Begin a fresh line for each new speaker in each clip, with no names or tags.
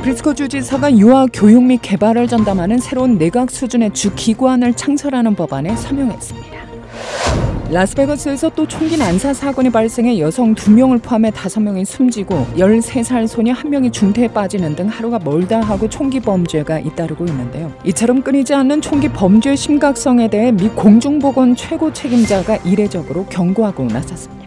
프리스코 주지사가 유아 교육 및 개발을 전담하는 새로운 내각 수준의 주 기관을 창설하는 법안에 서명했습니다. 라스베가스에서 또 총기 난사 사건이 발생해 여성 2명을 포함해 5명이 숨지고 13살 소녀 1명이 중태에 빠지는 등 하루가 멀다 하고 총기 범죄가 잇따르고 있는데요. 이처럼 끊이지 않는 총기 범죄의 심각성에 대해 미 공중보건 최고 책임자가 이례적으로 경고하고 나섰습니다.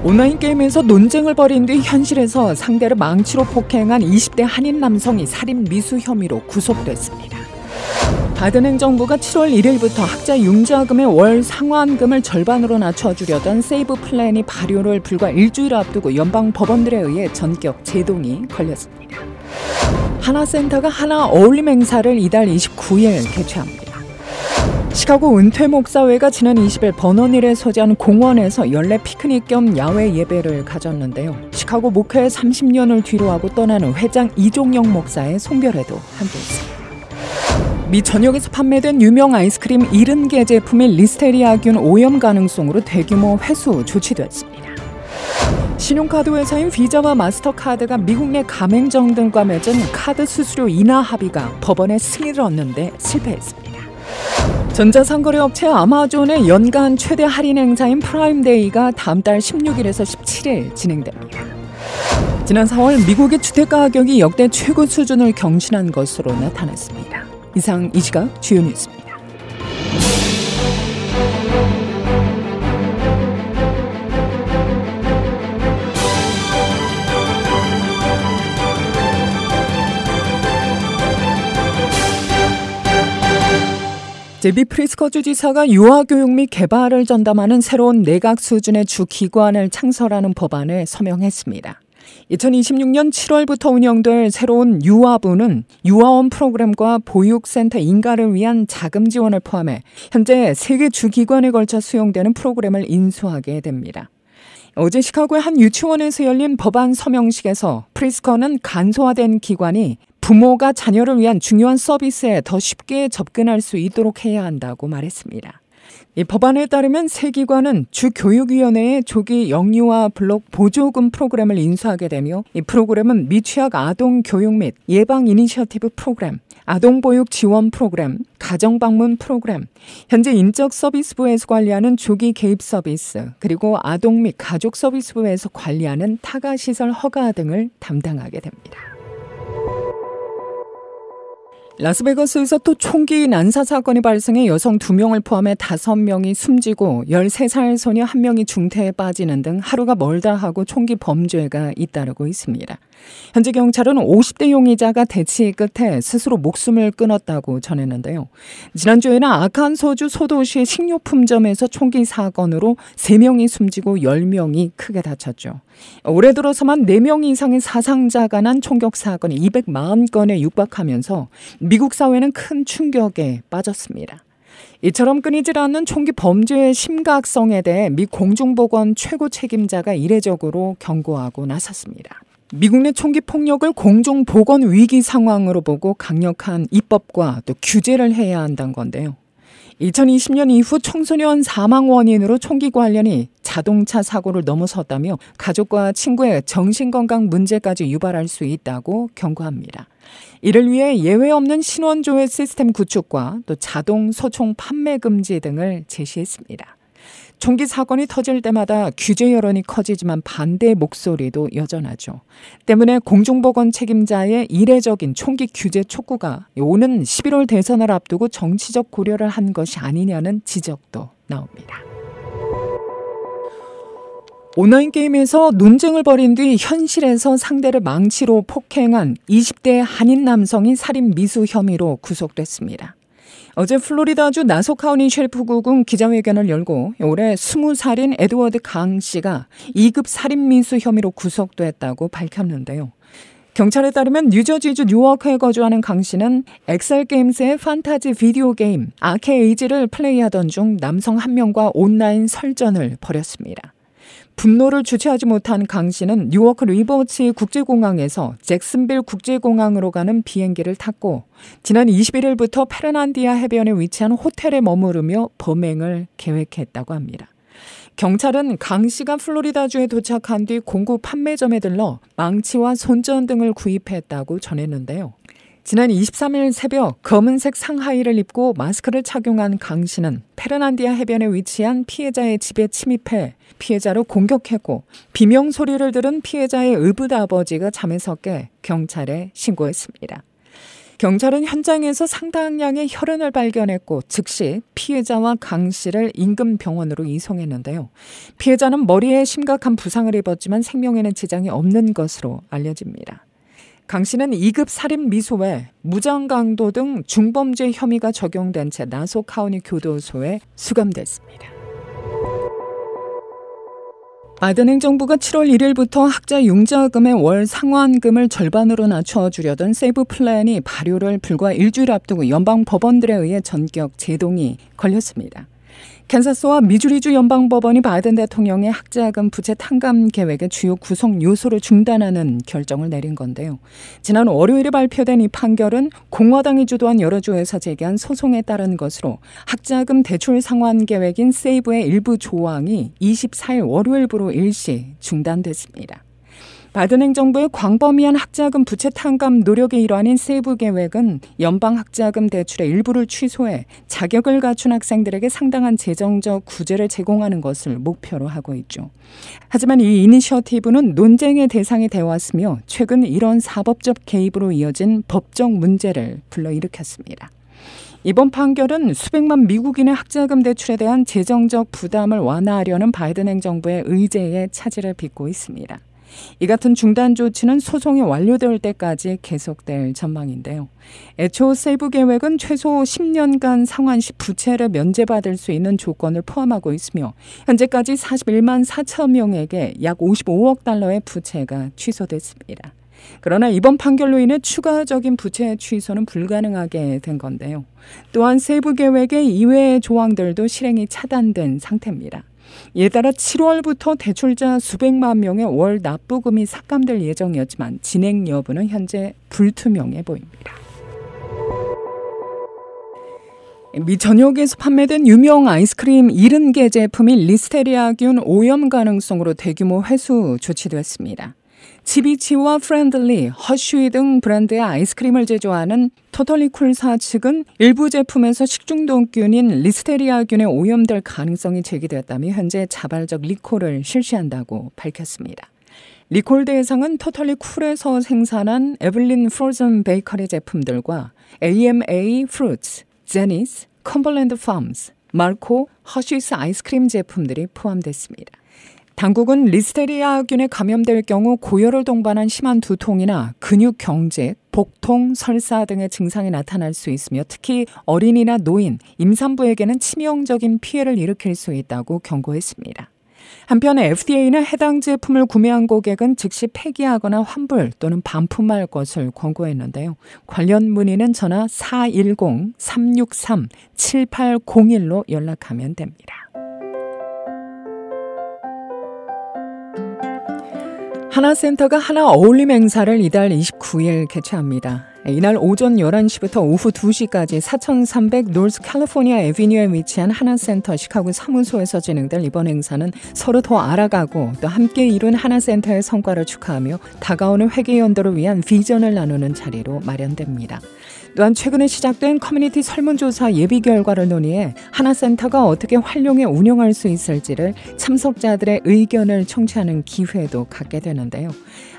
온라인 게임에서 논쟁을 벌인 뒤 현실에서 상대를 망치로 폭행한 20대 한인 남성이 살인 미수 혐의로 구속됐습니다. 바이든 행정부가 7월 1일부터 학자 융자금의 월 상환금을 절반으로 낮춰주려던 세이브 플랜이 발효를 불과 일주일 앞두고 연방 법원들에 의해 전격 제동이 걸렸습니다. 하나센터가 하나 어울림 행사를 이달 29일 개최합니다. 시카고 은퇴 목사회가 지난 20일 버너닐에 소재한 공원에서 연례 피크닉 겸 야외 예배를 가졌는데요. 시카고 목회 30년을 뒤로하고 떠나는 회장 이종영 목사의 송별회도 함께했습니다. 미 전역에서 판매된 유명 아이스크림 70개 제품이 리스테리아균 오염 가능성으로 대규모 회수 조치됐습니다. 신용카드 회사인 비자와 마스터카드가 미국 내 가맹점들과 맺은 카드 수수료 인하 합의가 법원의 승인을 얻는데 실패했습니다. 전자상거래 업체 아마존의 연간 최대 할인 행사인 프라임데이가 다음 달 16일에서 17일 진행됩니다. 지난 4월 미국의 주택가격이 역대 최고 수준을 경신한 것으로 나타났습니다. 이상 이 시각 주요 뉴스입니다. 제비 프리스코 주지사가 유아교육 및 개발을 전담하는 새로운 내각 수준의 주 기관을 창설하는 법안에 서명했습니다. 2026년 7월부터 운영될 새로운 유아부는 유아원 프로그램과 보육센터 인가를 위한 자금 지원을 포함해 현재 3개 주기관에 걸쳐 수용되는 프로그램을 인수하게 됩니다. 어제 시카고의 한 유치원에서 열린 법안 서명식에서 프리스코는 간소화된 기관이 부모가 자녀를 위한 중요한 서비스에 더 쉽게 접근할 수 있도록 해야 한다고 말했습니다. 이 법안에 따르면 새 기관은 주교육위원회의 조기 영유아 블록 보조금 프로그램을 인수하게 되며 이 프로그램은 미취학 아동 교육 및 예방 이니셔티브 프로그램, 아동보육 지원 프로그램, 가정방문 프로그램, 현재 인적서비스부에서 관리하는 조기 개입 서비스, 그리고 아동 및 가족 서비스부에서 관리하는 타가시설 허가 등을 담당하게 됩니다. 라스베가스에서 또 총기 난사 사건이 발생해 여성 2명을 포함해 5명이 숨지고 13살 소녀 1명이 중태에 빠지는 등 하루가 멀다 하고 총기 범죄가 잇따르고 있습니다. 현재 경찰은 50대 용의자가 대치 끝에 스스로 목숨을 끊었다고 전했는데요. 지난주에는 아칸소주 소도시의 식료품점에서 총기 사건으로 3명이 숨지고 10명이 크게 다쳤죠. 올해 들어서만 4명 이상의 사상자가 난 총격 사건이 240건에 육박하면서 미국 사회는 큰 충격에 빠졌습니다. 이처럼 끊이질 않는 총기 범죄의 심각성에 대해 미 공중보건 최고 책임자가 이례적으로 경고하고 나섰습니다. 미국 내 총기 폭력을 공중보건 위기 상황으로 보고 강력한 입법과 또 규제를 해야 한다는 건데요. 2020년 이후 청소년 사망 원인으로 총기 관련이 자동차 사고를 넘어섰다며 가족과 친구의 정신건강 문제까지 유발할 수 있다고 경고합니다. 이를 위해 예외 없는 신원조회 시스템 구축과 또 자동 소총 판매 금지 등을 제시했습니다. 총기 사건이 터질 때마다 규제 여론이 커지지만 반대 목소리도 여전하죠. 때문에 공중보건 책임자의 이례적인 총기 규제 촉구가 오는 11월 대선을 앞두고 정치적 고려를 한 것이 아니냐는 지적도 나옵니다. 온라인 게임에서 논쟁을 벌인 뒤 현실에서 상대를 망치로 폭행한 20대 한인 남성이 살인 미수 혐의로 구속됐습니다. 어제 플로리다주 나소카우니 셰리프국은 기자회견을 열고 올해 20살인 에드워드 강 씨가 2급 살인 미수 혐의로 구속됐다고 밝혔는데요. 경찰에 따르면 뉴저지주 뉴워크에 거주하는 강 씨는 엑셀게임스의 판타지 비디오 게임 아케에이지를 플레이하던 중 남성 한 명과 온라인 설전을 벌였습니다. 분노를 주체하지 못한 강 씨는 뉴워크 리버치 국제공항에서 잭슨빌 국제공항으로 가는 비행기를 탔고 지난 21일부터 페르난디아 해변에 위치한 호텔에 머무르며 범행을 계획했다고 합니다. 경찰은 강 씨가 플로리다주에 도착한 뒤 공구 판매점에 들러 망치와 손전 등을 구입했다고 전했는데요. 지난 23일 새벽 검은색 상하이를 입고 마스크를 착용한 강 씨는 페르난디아 해변에 위치한 피해자의 집에 침입해 피해자를 공격했고 비명 소리를 들은 피해자의 의붓 아버지가 잠에서 깨 경찰에 신고했습니다. 경찰은 현장에서 상당량의 혈흔을 발견했고 즉시 피해자와 강 씨를 인근 병원으로 이송했는데요. 피해자는 머리에 심각한 부상을 입었지만 생명에는 지장이 없는 것으로 알려집니다. 강 씨는 2급 살인 미수에 무장강도 등 중범죄 혐의가 적용된 채 나소 카운티 교도소에 수감됐습니다. 바이든 행정부가 7월 1일부터 학자 융자금의 월 상환금을 절반으로 낮춰주려던 세이브 플랜이 발효를 불과 일주일 앞두고 연방 법원들에 의해 전격 제동이 걸렸습니다. 캔사스와 미주리주 연방법원이 바이든 대통령의 학자금 부채 탕감 계획의 주요 구성 요소를 중단하는 결정을 내린 건데요. 지난 월요일에 발표된 이 판결은 공화당이 주도한 여러 주에서 제기한 소송에 따른 것으로 학자금 대출 상환 계획인 세이브의 일부 조항이 24일 월요일부로 일시 중단됐습니다. 바이든 행정부의 광범위한 학자금 부채 탕감 노력의 일환인 세이브 계획은 연방 학자금 대출의 일부를 취소해 자격을 갖춘 학생들에게 상당한 재정적 구제를 제공하는 것을 목표로 하고 있죠. 하지만 이 이니셔티브는 논쟁의 대상이 되어왔으며 최근 이런 사법적 개입으로 이어진 법적 문제를 불러일으켰습니다. 이번 판결은 수백만 미국인의 학자금 대출에 대한 재정적 부담을 완화하려는 바이든 행정부의 의제에 차질을 빚고 있습니다. 이 같은 중단 조치는 소송이 완료될 때까지 계속될 전망인데요. 애초 세이브 계획은 최소 10년간 상환 시 부채를 면제받을 수 있는 조건을 포함하고 있으며 현재까지 41만 4천 명에게 약 55억 달러의 부채가 취소됐습니다. 그러나 이번 판결로 인해 추가적인 부채 취소는 불가능하게 된 건데요. 또한 세이브 계획의 이외의 조항들도 실행이 차단된 상태입니다. 이에 따라 7월부터 대출자 수백만 명의 월 납부금이 삭감될 예정이었지만 진행 여부는 현재 불투명해 보입니다. 미 전역에서 판매된 유명 아이스크림 70개 제품이 리스테리아균 오염 가능성으로 대규모 회수 조치됐습니다. 지비치와 프렌들리, 허쉬 등 브랜드의 아이스크림을 제조하는 토털리쿨사 측은 일부 제품에서 식중독균인 리스테리아균에 오염될 가능성이 제기되었다며 현재 자발적 리콜을 실시한다고 밝혔습니다. 리콜 대상은 토털리쿨에서 생산한 에블린 프로즌 베이커리 제품들과 AMA 프루츠, 제니스, 컴벌랜드 팜스, 말코, 허쉬스 아이스크림 제품들이 포함됐습니다. 당국은 리스테리아균에 감염될 경우 고열을 동반한 심한 두통이나 근육 경직, 복통, 설사 등의 증상이 나타날 수 있으며 특히 어린이나 노인, 임산부에게는 치명적인 피해를 일으킬 수 있다고 경고했습니다. 한편 FDA는 해당 제품을 구매한 고객은 즉시 폐기하거나 환불 또는 반품할 것을 권고했는데요. 관련 문의는 전화 410-363-7801로 연락하면 됩니다. 하나센터가 하나 어울림 행사를 이달 29일 개최합니다. 이날 오전 11시부터 오후 2시까지 4300 노스 캘리포니아 애비뉴에 위치한 하나센터 시카고 사무소에서 진행될 이번 행사는 서로 더 알아가고 또 함께 이룬 하나센터의 성과를 축하하며 다가오는 회계 연도를 위한 비전을 나누는 자리로 마련됩니다. 또한 최근에 시작된 커뮤니티 설문조사 예비 결과를 논의해 하나센터가 어떻게 활용해 운영할 수 있을지를 참석자들의 의견을 청취하는 기회도 갖게 되는데요.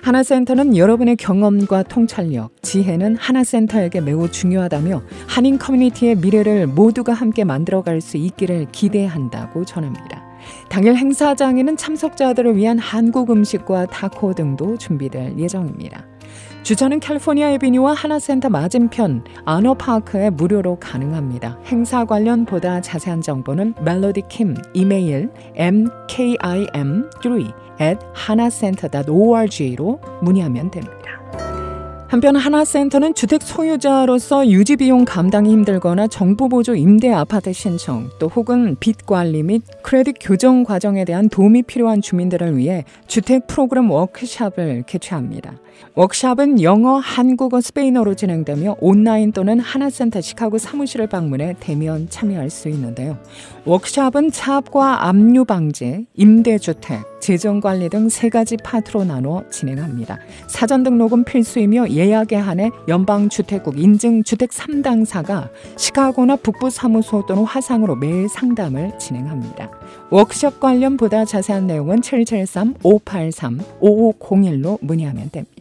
하나센터는 여러분의 경험과 통찰력, 지혜는 하나센터에게 매우 중요하다며 한인 커뮤니티의 미래를 모두가 함께 만들어갈 수 있기를 기대한다고 전합니다. 당일 행사장에는 참석자들을 위한 한국 음식과 타코 등도 준비될 예정입니다. 주차는 캘리포니아 애비뉴와 하나센터 맞은편 아너파크에 무료로 가능합니다. 행사 관련 보다 자세한 정보는 멜로디 킴 이메일 mkim3@hanacenter.org로 문의하면 됩니다. 한편 하나센터는 주택 소유자로서 유지 비용 감당이 힘들거나 정부 보조 임대 아파트 신청, 또 혹은 빚 관리 및 크레딧 교정 과정에 대한 도움이 필요한 주민들을 위해 주택 프로그램 워크숍을 개최합니다. 워크숍은 영어, 한국어, 스페인어로 진행되며 온라인 또는 하나센터 시카고 사무실을 방문해 대면 참여할 수 있는데요. 워크숍은 차압과 압류 방지, 임대주택, 재정관리 등 3가지 파트로 나눠 진행합니다. 사전 등록은 필수이며 예약에 한해 연방주택국 인증주택 3당사가 시카고나 북부사무소 또는 화상으로 매일 상담을 진행합니다. 워크숍 관련 보다 자세한 내용은 773-583-5501로 문의하면 됩니다.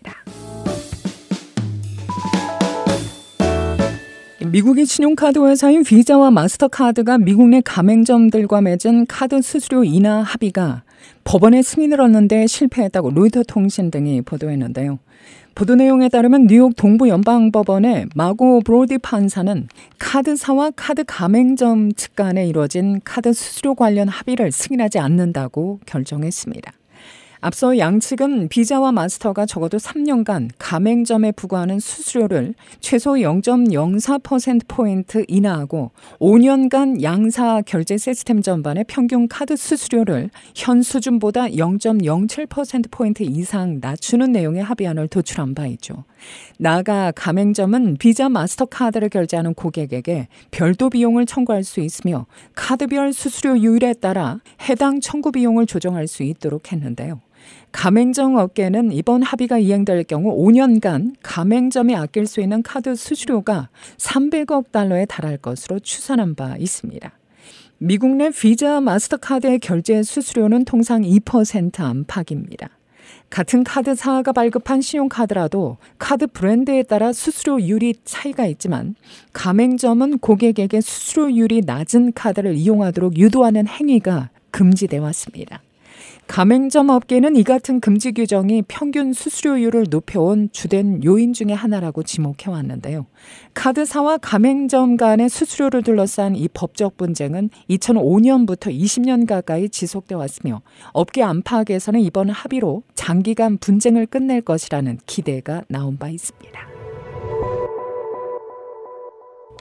미국의 신용카드 회사인 비자와 마스터카드가 미국 내 가맹점들과 맺은 카드 수수료 인하 합의가 법원에 승인을 얻는데 실패했다고 로이터 통신 등이 보도했는데요. 보도 내용에 따르면 뉴욕 동부연방법원의 마고 브로디 판사는 카드사와 카드 가맹점 측 간에 이루어진 카드 수수료 관련 합의를 승인하지 않는다고 결정했습니다. 앞서 양측은 비자와 마스터가 적어도 3년간 가맹점에 부과하는 수수료를 최소 0.04%포인트 인하하고 5년간 양사 결제 시스템 전반의 평균 카드 수수료를 현 수준보다 0.07%포인트 이상 낮추는 내용의 합의안을 도출한 바 있죠. 나아가 가맹점은 비자 마스터카드를 결제하는 고객에게 별도 비용을 청구할 수 있으며 카드별 수수료율에 따라 해당 청구 비용을 조정할 수 있도록 했는데요. 가맹점 업계는 이번 합의가 이행될 경우 5년간 가맹점이 아낄 수 있는 카드 수수료가 300억 달러에 달할 것으로 추산한 바 있습니다. 미국 내 비자 마스터카드의 결제 수수료는 통상 2% 안팎입니다. 같은 카드사가 발급한 신용카드라도 카드 브랜드에 따라 수수료율이 차이가 있지만 가맹점은 고객에게 수수료율이 낮은 카드를 이용하도록 유도하는 행위가 금지돼 왔습니다. 가맹점 업계는 이 같은 금지 규정이 평균 수수료율을 높여온 주된 요인 중에 하나라고 지목해 왔는데요. 카드사와 가맹점 간의 수수료를 둘러싼 이 법적 분쟁은 2005년부터 20년 가까이 지속돼 왔으며 업계 안팎에서는 이번 합의로 장기간 분쟁을 끝낼 것이라는 기대가 나온 바 있습니다.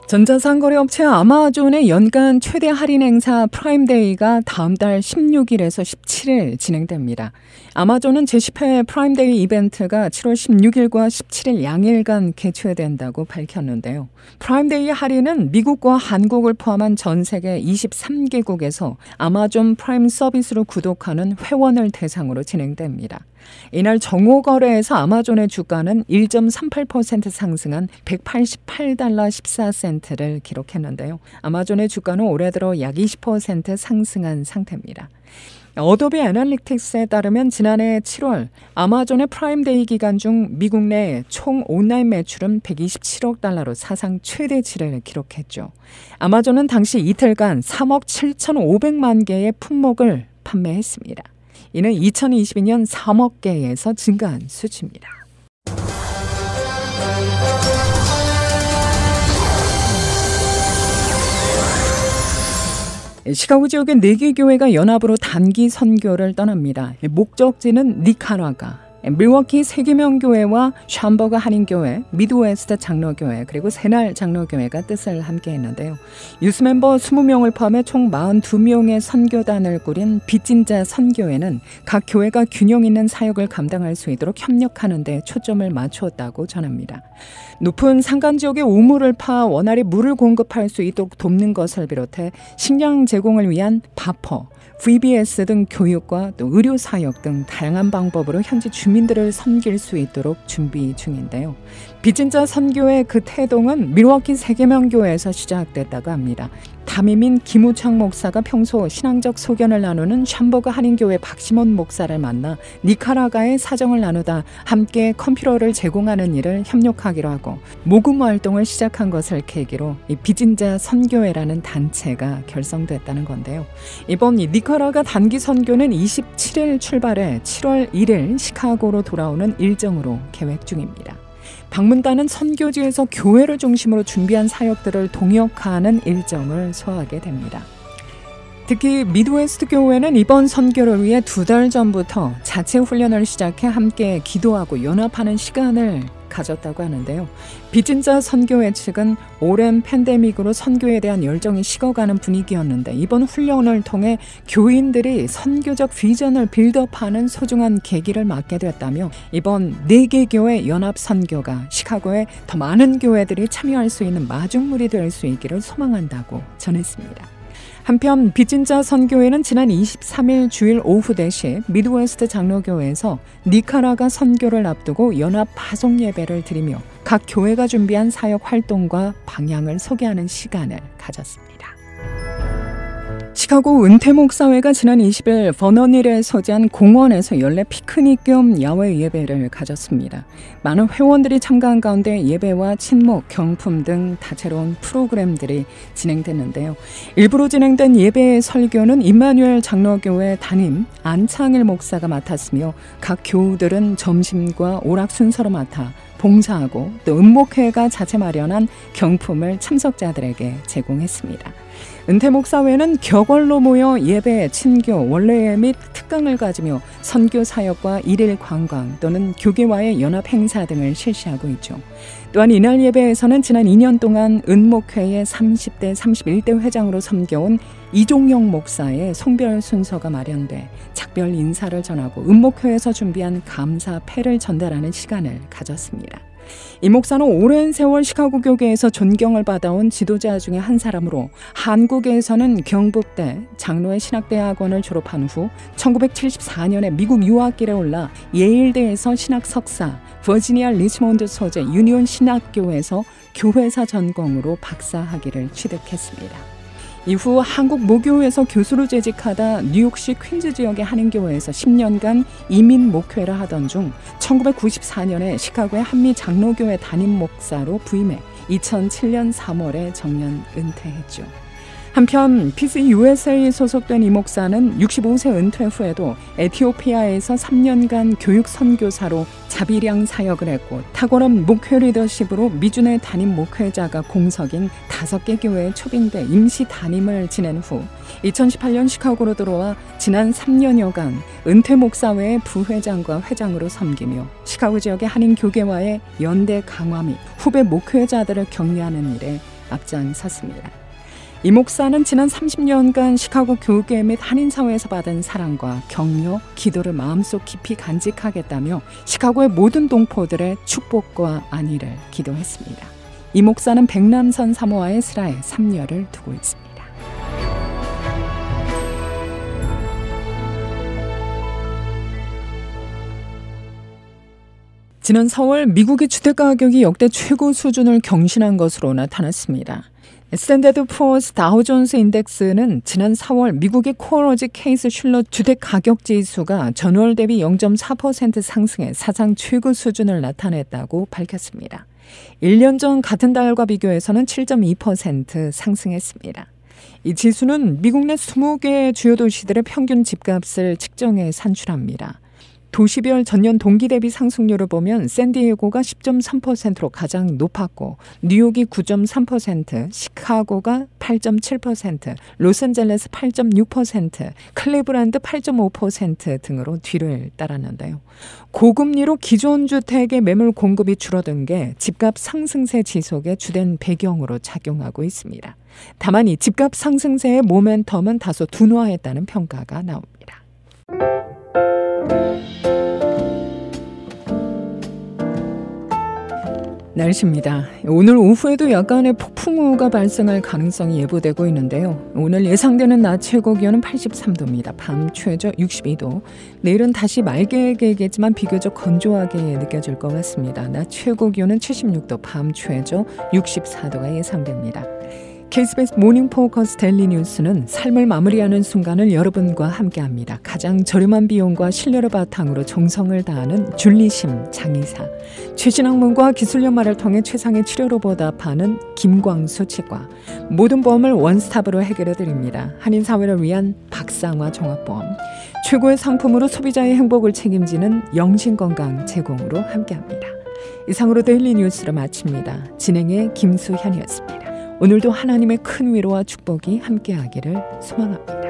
전자상거래 업체 아마존의 연간 최대 할인 행사 프라임데이가 다음 달 16일에서 17일 진행됩니다. 아마존은 제10회 프라임데이 이벤트가 7월 16일과 17일 양일간 개최된다고 밝혔는데요. 프라임데이 할인은 미국과 한국을 포함한 전 세계 23개국에서 아마존 프라임 서비스로 구독하는 회원을 대상으로 진행됩니다. 이날 정오거래에서 아마존의 주가는 1.38% 상승한 188달러 14센트를 기록했는데요. 아마존의 주가는 올해 들어 약 20% 상승한 상태입니다. 어도비 애널리틱스에 따르면 지난해 7월 아마존의 프라임데이 기간 중 미국 내 총 온라인 매출은 127억 달러로 사상 최대치를 기록했죠. 아마존은 당시 이틀간 3억 7,500만 개의 품목을 판매했습니다. 이는 2022년 3억 개에서 증가한 수치입니다. 시카고 지역의 4개 교회가 연합으로 단기 선교를 떠납니다. 목적지는 니카라과, 밀워키 세계명교회와 샴버그 한인교회, 미드웨스트 장로교회, 그리고 새날 장로교회가 뜻을 함께 했는데요. 유스 멤버 20명을 포함해 총 42명의 선교단을 꾸린 빚진 자 선교회는 각 교회가 균형 있는 사역을 감당할 수 있도록 협력하는 데 초점을 맞추었다고 전합니다. 높은 산간 지역의 우물을 파 원활히 물을 공급할 수 있도록 돕는 것을 비롯해 식량 제공을 위한 바퍼, VBS 등 교육과 또 의료 사역 등 다양한 방법으로 현지 주민들을 섬길 수 있도록 준비 중인데요. 빚진 자 선교의 그 태동은 밀워키 세계명교회에서 시작됐다고 합니다. 담임인 김우창 목사가 평소 신앙적 소견을 나누는 샴버그 한인교회 박시몬 목사를 만나 니카라과의 사정을 나누다 함께 컴퓨터를 제공하는 일을 협력하기로 하고 모금 활동을 시작한 것을 계기로 이 빚진 자 선교회라는 단체가 결성됐다는 건데요. 이번 니카라과 단기 선교는 27일 출발해 7월 1일 시카고로 돌아오는 일정으로 계획 중입니다. 방문단은 선교지에서 교회를 중심으로 준비한 사역들을 동역하는 일정을 소화하게 됩니다. 특히 미드웨스트 교회는 이번 선교를 위해 2달 전부터 자체 훈련을 시작해 함께 기도하고 연합하는 시간을 가졌다고 하는데요. 빚진 자 선교회 측은 오랜 팬데믹으로 선교에 대한 열정이 식어가는 분위기였는데 이번 훈련을 통해 교인들이 선교적 비전을 빌드업하는 소중한 계기를 맞게 됐다며 이번 4개 교회 연합 선교가 시카고에 더 많은 교회들이 참여할 수 있는 마중물이 될 수 있기를 소망한다고 전했습니다. 한편 빚진 자 선교회는 지난 23일 주일 오후 4시 미드웨스트 장로교회에서 니카라가 선교를 앞두고 연합 파송 예배를 드리며 각 교회가 준비한 사역 활동과 방향을 소개하는 시간을 가졌습니다. 시카고 은퇴목사회가 지난 20일 버너닐에 소재한 공원에서 연례 피크닉 겸 야외 예배를 가졌습니다. 많은 회원들이 참가한 가운데 예배와 친목, 경품 등 다채로운 프로그램들이 진행됐는데요. 일부로 진행된 예배의 설교는 임마누엘 장로교회 담임 안창일 목사가 맡았으며 각 교우들은 점심과 오락 순서로 맡아 봉사하고 또 은목회가 자체 마련한 경품을 참석자들에게 제공했습니다. 은퇴목사회는 격월로 모여 예배, 친교, 원례회 및 특강을 가지며 선교 사역과 일일 관광 또는 교계와의 연합 행사 등을 실시하고 있죠. 또한 이날 예배에서는 지난 2년 동안 은목회의 30대, 31대 회장으로 섬겨온 이종영 목사의 송별 순서가 마련돼 작별 인사를 전하고 은목회에서 준비한 감사패를 전달하는 시간을 가졌습니다. 이 목사는 오랜 세월 시카고 교계에서 존경을 받아온 지도자 중에 한 사람으로 한국에서는 경북대 장로의 신학대학원을 졸업한 후 1974년에 미국 유학길에 올라 예일대에서 신학 석사, 버지니아 리치몬드 소재 유니온 신학교에서 교회사 전공으로 박사학위를 취득했습니다. 이후 한국 모교에서 교수로 재직하다 뉴욕시 퀸즈 지역의 한인교회에서 10년간 이민 목회를 하던 중 1994년에 시카고의 한미 장로교회 담임 목사로 부임해 2007년 3월에 정년 은퇴했죠. 한편 피스 USA 소속된 이 목사는 65세 은퇴 후에도 에티오피아에서 3년간 교육 선교사로 자비량 사역을 했고 탁월한 목회 리더십으로 미준의 담임 목회자가 공석인 5개 교회에 초빙돼 임시 담임을 지낸 후 2018년 시카고로 들어와 지난 3년여간 은퇴 목사회의 부회장과 회장으로 섬기며 시카고 지역의 한인 교계와의 연대 강화 및 후배 목회자들을 격려하는 일에 앞장섰습니다. 이 목사는 지난 30년간 시카고 교계 및 한인사회에서 받은 사랑과 격려, 기도를 마음속 깊이 간직하겠다며 시카고의 모든 동포들의 축복과 안위를 기도했습니다. 이 목사는 백남선 사모아의 슬하에 삼녀를 두고 있습니다. 지난 4월 미국의 주택가격이 역대 최고 수준을 경신한 것으로 나타났습니다. 스탠다드 푸어스 다우존스 인덱스는 지난 4월 미국의 코어로지 케이스 슐러 주택가격지수가 전월 대비 0.4% 상승해 사상 최고 수준을 나타냈다고 밝혔습니다. 1년 전 같은 달과 비교해서는 7.2% 상승했습니다. 이 지수는 미국 내 20개 주요 도시들의 평균 집값을 측정해 산출합니다. 도시별 전년 동기 대비 상승률을 보면 샌디에고가 10.3%로 가장 높았고 뉴욕이 9.3%, 시카고가 8.7%, 로스앤젤레스 8.6%, 클리브랜드 8.5% 등으로 뒤를 따랐는데요. 고금리로 기존 주택의 매물 공급이 줄어든 게 집값 상승세 지속의 주된 배경으로 작용하고 있습니다. 다만 이 집값 상승세의 모멘텀은 다소 둔화했다는 평가가 나옵니다. 날씨입니다. 오늘 오후에도 약간의 폭풍우가 발생할 가능성이 예보되고 있는데요. 오늘 예상되는 낮 최고 기온은 83도입니다. 밤 최저 62도. 내일은 다시 맑게겠지만 비교적 건조하게 느껴질 것 같습니다. 낮 최고 기온은 76도, 밤 최저 64도가 예상됩니다. KBS 모닝 포커스 데일리 뉴스는 삶을 마무리하는 순간을 여러분과 함께합니다. 가장 저렴한 비용과 신뢰를 바탕으로 정성을 다하는 줄리심 장의사, 최신 학문과 기술 연마를 통해 최상의 치료로 보답하는 김광수 치과, 모든 보험을 원스톱으로 해결해드립니다. 한인사회를 위한 박상화 종합보험, 최고의 상품으로 소비자의 행복을 책임지는 영신건강 제공으로 함께합니다. 이상으로 데일리 뉴스를 마칩니다. 진행의 김수현이었습니다. 오늘도 하나님의 큰 위로와 축복이 함께하기를 소망합니다.